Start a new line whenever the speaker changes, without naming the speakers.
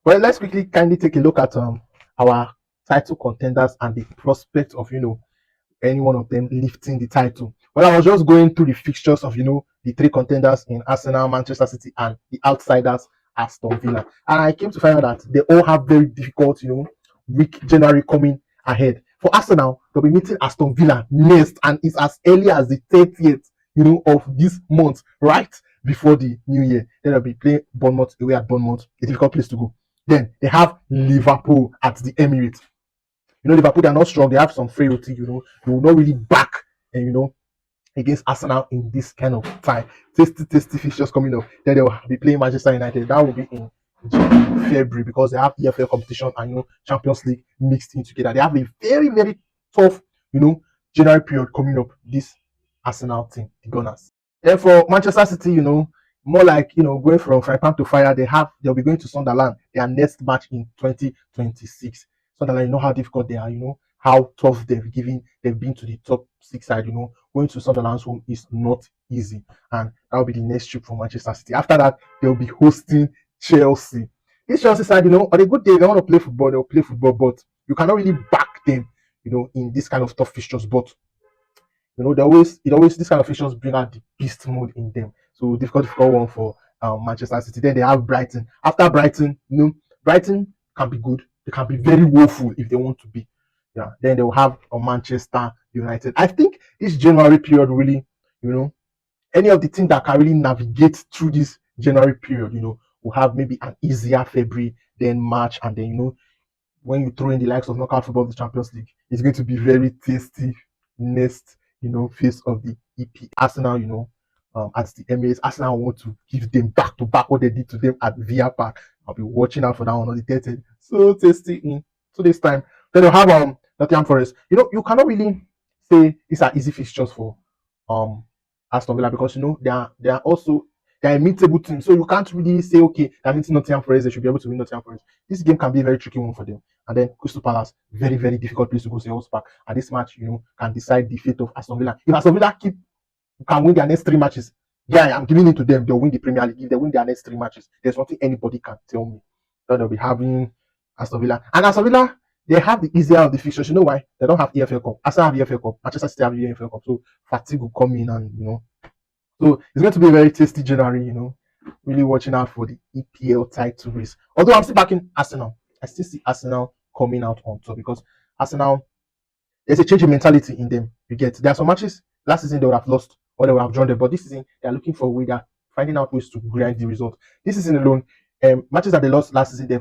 Well, let's quickly kindly take a look at our title contenders and the prospect of any one of them lifting the title. Well, I was just going through the fixtures of the three contenders in Arsenal, Manchester City, and the outsiders Aston Villa, and I came to find out that they all have very difficult week January coming ahead. For Arsenal, they'll be meeting Aston Villa next, and it's as early as the 30th of this month, right before the new year. Then they'll be playing Bournemouth away at Bournemouth, a difficult place to go. Then they have Liverpool at the Emirates. Liverpool, they're not strong. They have some frailty. They will not really back, and against Arsenal in this kind of time. Tasty fixtures coming up. Then they'll be playing Manchester United. That will be in February because they have EFL competition and Champions League mixed in together. They have a very, very tough, January period coming up. This Arsenal team, the Gunners. Then for Manchester City, more like going from fry pan to fire. They'll be going to Sunderland. Their next match in 2026. Sunderland, you know how difficult they are. How tough they've been to the top six side. Going to Sunderland's home is not easy, and that will be the next trip for Manchester City. After that, they'll be hosting Chelsea. This Chelsea side, on a good day, they want to play football. They'll play football, but you cannot really back them, in this kind of tough fixtures. But this kind of fixtures bring out the beast mode in them. So difficult one for Manchester City. Then they have Brighton. After Brighton, Brighton can be good. They can be very woeful if they want to be. Yeah. Then they will have Manchester United. I think this January period really, any of the teams that can really navigate through this January period, will have maybe an easier February, then March, and then when you throw in the likes of knockout football of the Champions League, it's going to be very tasty next phase of the EP. Arsenal, at the Emirates, Arsenal want to give them back to back what they did to them at Villa Park. I'll be watching out for that one on the 30th. So tasty in 2 days time. Then they'll have Nottingham Forest. You cannot really say these are easy fixtures for Aston Villa because they are also a mid-table team. So you can't really say okay, they're meeting Nottingham Forest, they should be able to win Nottingham Forest. This game can be a very tricky one for them. And then Crystal Palace, very, very difficult place to go to Selhurst Park. And this match, can decide the fate of Aston Villa. If Aston Villa can win their next 3 matches, yeah, I'm giving it to them. They'll win the Premier League. If they win their next 3 matches, there's nothing anybody can tell me. So they'll be having Aston Villa. And Aston Villa, they have the easier of the fixtures. You know why? They don't have EFL Cup. Arsenal have EFL Cup. Manchester City have EFL Cup. So fatigue will come in and, So it's going to be a very tasty January, really watching out for the EPL title race. Although I'm still backing Arsenal. I still see Arsenal coming out on top because Arsenal, there's a change in mentality in them. There are some matches last season they would have lost or they would have drawn them, but this season they're looking for a way, they're finding out ways to grind the result. This season alone, matches that they lost last season, they've